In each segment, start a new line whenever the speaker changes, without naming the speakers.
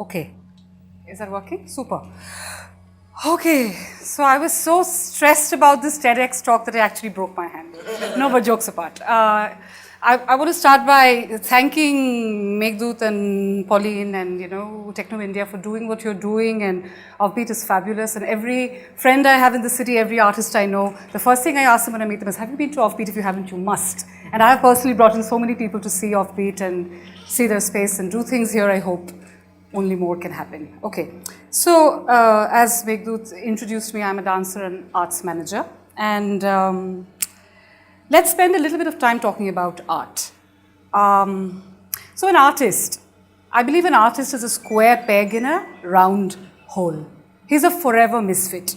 Okay. Is that working? Super. Okay. So I was so stressed about this TEDx talk that I actually broke my hand. No, but jokes apart. I want to start by thanking Meghdut and Pauline and, Techno India for doing what you're doing, and Offbeat is fabulous. And every friend I have in the city, every artist I know, the first thing I ask them when I meet them is, have you been to Offbeat? If you haven't, you must. And I have personally brought in so many people to see Offbeat and see their space and do things here. I hope only more can happen. Okay. So as Meghdut introduced me, I'm a dancer and arts manager. And let's spend a little bit of time talking about art. So an artist, I believe an artist is a square peg in a round hole. He's a forever misfit.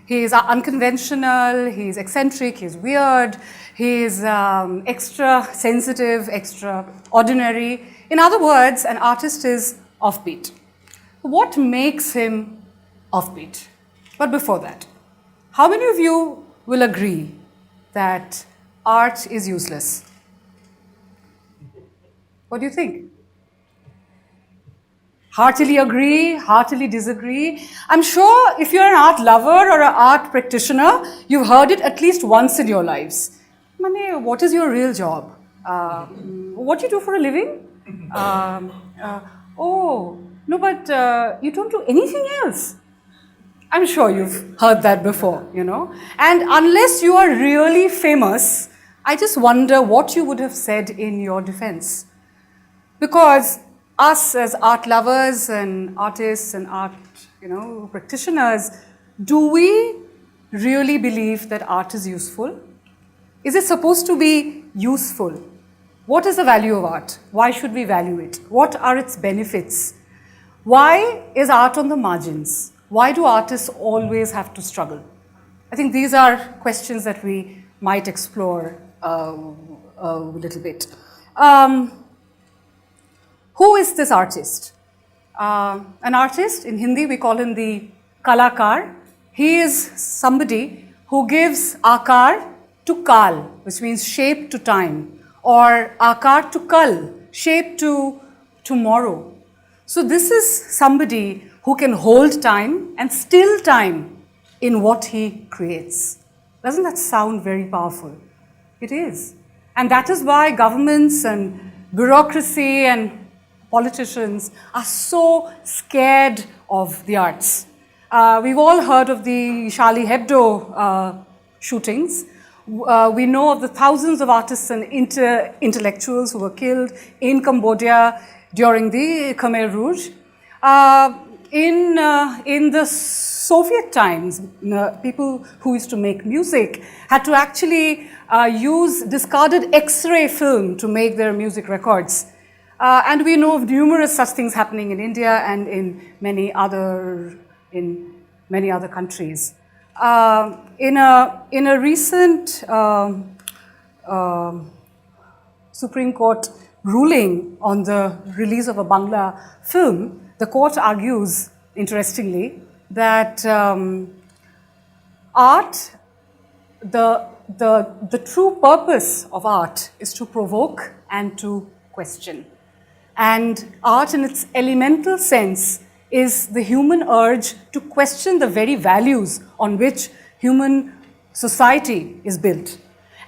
He's unconventional, he's eccentric, he's weird, he's extra sensitive, extraordinary. In other words, an artist is offbeat. What makes him offbeat? But before that, how many of you will agree that art is useless? What do you think? Heartily agree, heartily disagree. I'm sure if you're an art lover or an art practitioner, you've heard it at least once in your lives. Mane, what is your real job? What do you do for a living? Oh, no, but you don't do anything else. I'm sure you've heard that before, And unless you are really famous, I just wonder what you would have said in your defense. Because us as art lovers and artists and art, practitioners, do we really believe that art is useful? Is it supposed to be useful? What is the value of art? Why should we value it? What are its benefits? Why is art on the margins? Why do artists always have to struggle? I think these are questions that we might explore a little bit. Who is this artist? An artist, in Hindi we call him the kalakar. He is somebody who gives akar to kal, which means shape to time, or akar to kal, shape to tomorrow. So this is somebody who can hold time and still time in what he creates. Doesn't that sound very powerful? It is. And that is why governments and bureaucracy and politicians are so scared of the arts. We've all heard of the Charlie Hebdo shootings. We know of the thousands of artists and intellectuals who were killed in Cambodia during the Khmer Rouge. In the Soviet times, people who used to make music had to actually use discarded X-ray film to make their music records. And we know of numerous such things happening in India and in many other countries. In a recent Supreme Court ruling on the release of a Bangla film, the court argues, interestingly, that art, the true purpose of art is to provoke and to question. And art in its elemental sense is the human urge to question the very values on which human society is built.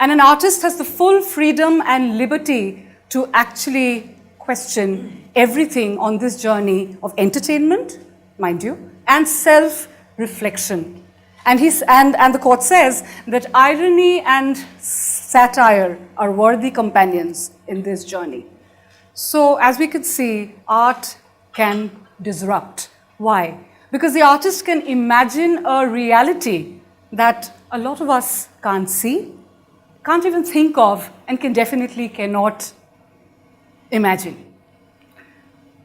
And an artist has the full freedom and liberty to actually question everything on this journey of entertainment, mind you, and self-reflection. And the court says that irony and satire are worthy companions in this journey. So as we could see, art can disrupt. Why? Because the artist can imagine a reality that a lot of us can't see, can't even think of, and cannot imagine.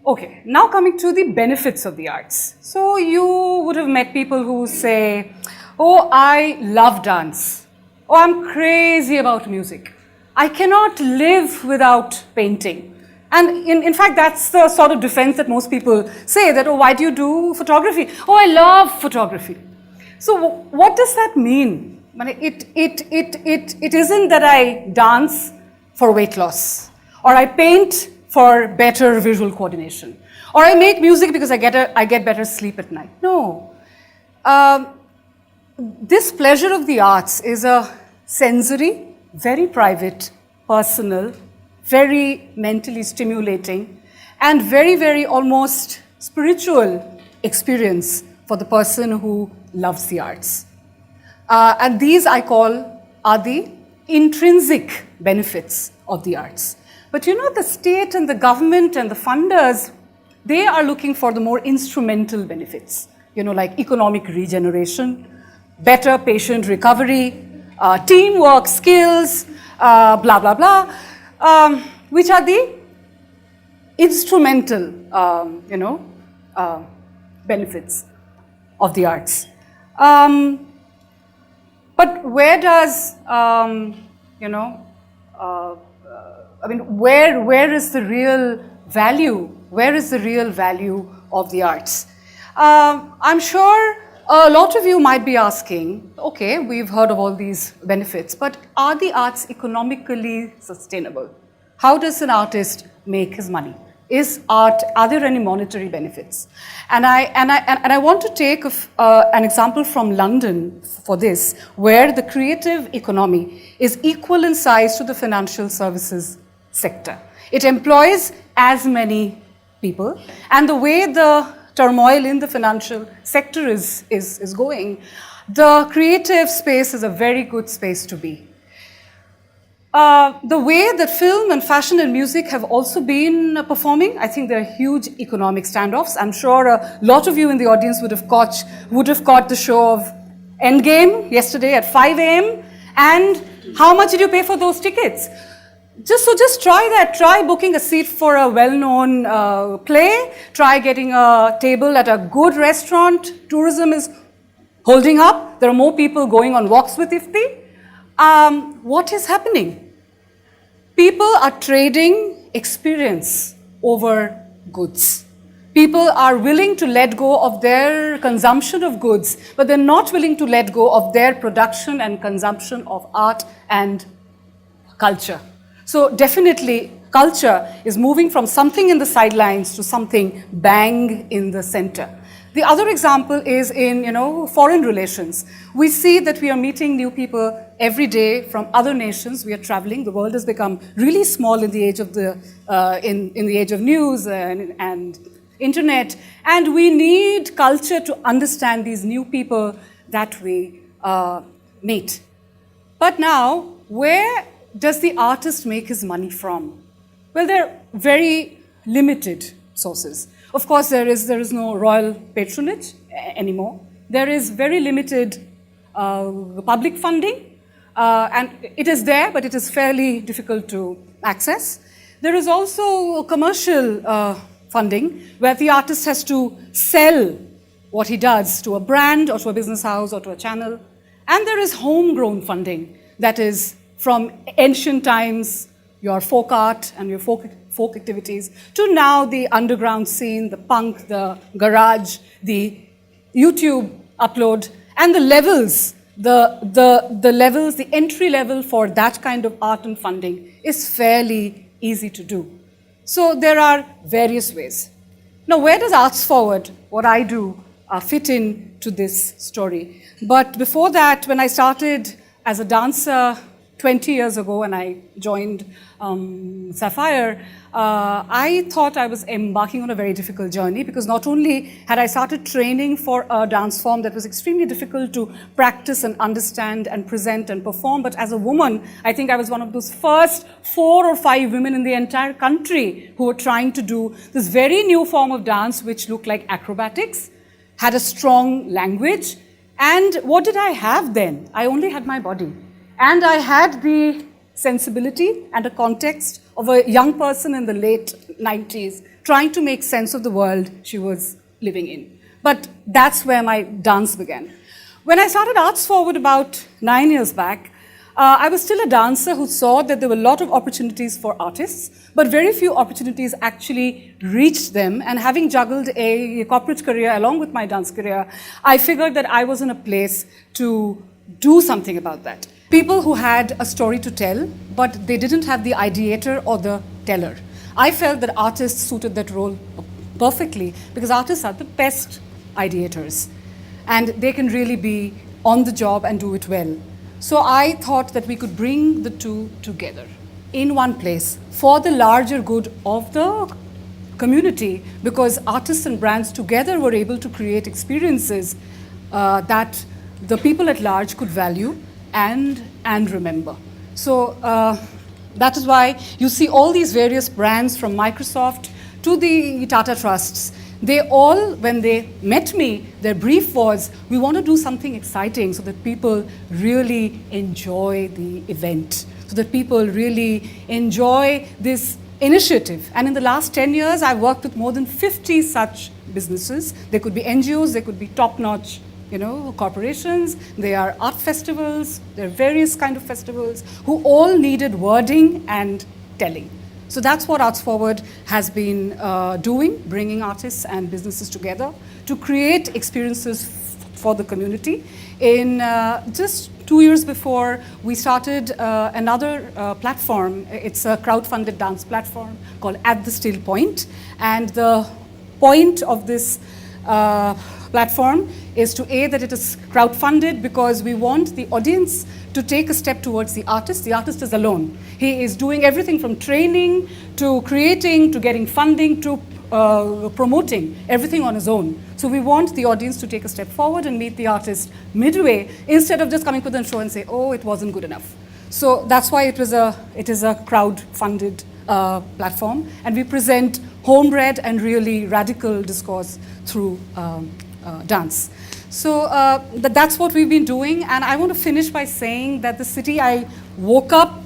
Okay, now coming to the benefits of the arts. So you would have met people who say, oh, I love dance. Oh, I'm crazy about music. I cannot live without painting. And in fact, that's the sort of defense that most people say, that, oh, why do you do photography? Oh, I love photography. So what does that mean? It isn't that I dance for weight loss, or I paint for better visual coordination, Or I make music because I get better sleep at night. No. This pleasure of the arts is a sensory, very private, personal, very mentally stimulating, and very, very almost spiritual experience for the person who loves the arts. And these I call are the intrinsic benefits of the arts. But you know, the state and the government and the funders, they are looking for the more instrumental benefits, you know, like economic regeneration, better patient recovery, teamwork skills, blah, blah, blah, which are the instrumental, benefits of the arts. But where does, where is the real value? Where is the real value of the arts? I'm sure a lot of you might be asking, okay, we've heard of all these benefits, but are the arts economically sustainable? How does an artist make his money? Are there any monetary benefits? And I want to take an example from London for this, where the creative economy is equal in size to the financial services sector. It employs as many people, and the way the turmoil in the financial sector is going, the creative space is a very good space to be. The way that film and fashion and music have also been performing, I think there are huge economic standoffs. I'm sure a lot of you in the audience would have caught the show of Endgame yesterday at 5 a.m. And how much did you pay for those tickets? Just try that. Try booking a seat for a well-known play. Try getting a table at a good restaurant. Tourism is holding up. There are more people going on walks with Ifti. What is happening? People are trading experience over goods. People are willing to let go of their consumption of goods, but they're not willing to let go of their production and consumption of art and culture. So definitely, culture is moving from something in the sidelines to something bang in the center. The other example is in, foreign relations. We see that we are meeting new people every day from other nations. We are traveling. The world has become really small in the age of in the age of news and internet. And we need culture to understand these new people that we meet. But now, where does the artist make his money from? Well, there are very limited sources. Of course, there is no royal patronage anymore. There is very limited public funding, and it is there, but it is fairly difficult to access. There is also commercial funding, where the artist has to sell what he does to a brand or to a business house or to a channel. And there is homegrown funding, that is from ancient times, your folk art and your folk activities, to now the underground scene, the punk, the garage, the YouTube upload, and the levels, the entry level for that kind of art and funding is fairly easy to do. So there are various ways. Now, where does Arts Forward, what I do, fit into this story? But before that, when I started as a dancer 20 years ago and I joined Sapphire, I thought I was embarking on a very difficult journey, because not only had I started training for a dance form that was extremely difficult to practice and understand and present and perform, but as a woman, I think I was one of those first 4 or 5 women in the entire country who were trying to do this very new form of dance which looked like acrobatics, had a strong language. And what did I have then? I only had my body. And I had the sensibility and a context of a young person in the late 90s trying to make sense of the world she was living in. But that's where my dance began. When I started Arts Forward about 9 years back, I was still a dancer who saw that there were a lot of opportunities for artists, but very few opportunities actually reached them. And having juggled a corporate career along with my dance career, I figured that I was in a place to do something about that. People who had a story to tell, but they didn't have the ideator or the teller. I felt that artists suited that role perfectly, because artists are the best ideators and they can really be on the job and do it well. So I thought that we could bring the two together in one place for the larger good of the community, because artists and brands together were able to create experiences that the people at large could value and remember. So that is why you see all these various brands, from Microsoft to the Tata Trusts. They all, when they met me, their brief was, we want to do something exciting so that people really enjoy the event, so that people really enjoy this initiative. And in the last 10 years, I've worked with more than 50 such businesses. They could be NGOs, they could be top-notch, corporations. They are art festivals. There are various kind of festivals who all needed wording and telling. So that's what Arts Forward has been doing, bringing artists and businesses together to create experiences for the community. In just 2 years before, we started another platform. It's a crowd-funded dance platform called At the Still Point. And the point of this platform is to A, that it is crowd-funded, because we want the audience to take a step towards the artist. The artist is alone. He is doing everything from training to creating to getting funding to promoting, everything on his own. So we want the audience to take a step forward and meet the artist midway, instead of just coming to the show and say, oh, it wasn't good enough. So that's why it is a crowd-funded platform, and we present homebred and really radical discourse through dance. So that's what we've been doing, and I want to finish by saying that the city, I woke up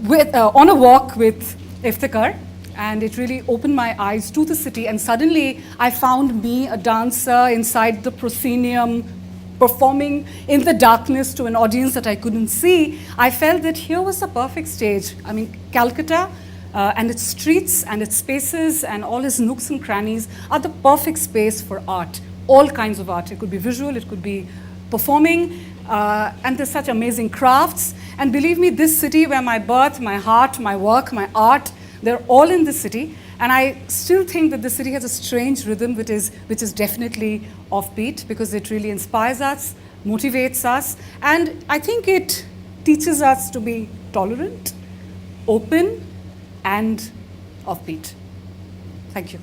with, on a walk with Iftikhar, and it really opened my eyes to the city, and suddenly I found me, a dancer, inside the proscenium, performing in the darkness to an audience that I couldn't see. I felt that here was the perfect stage. I mean, Calcutta and its streets and its spaces and all its nooks and crannies are the perfect space for art, all kinds of art. It could be visual, it could be performing, and there's such amazing crafts. And believe me, this city where my birth, my heart, my work, my art, they're all in this city. And I still think that the city has a strange rhythm which is definitely offbeat, because it really inspires us, motivates us, and I think it teaches us to be tolerant, open, and offbeat. Thank you.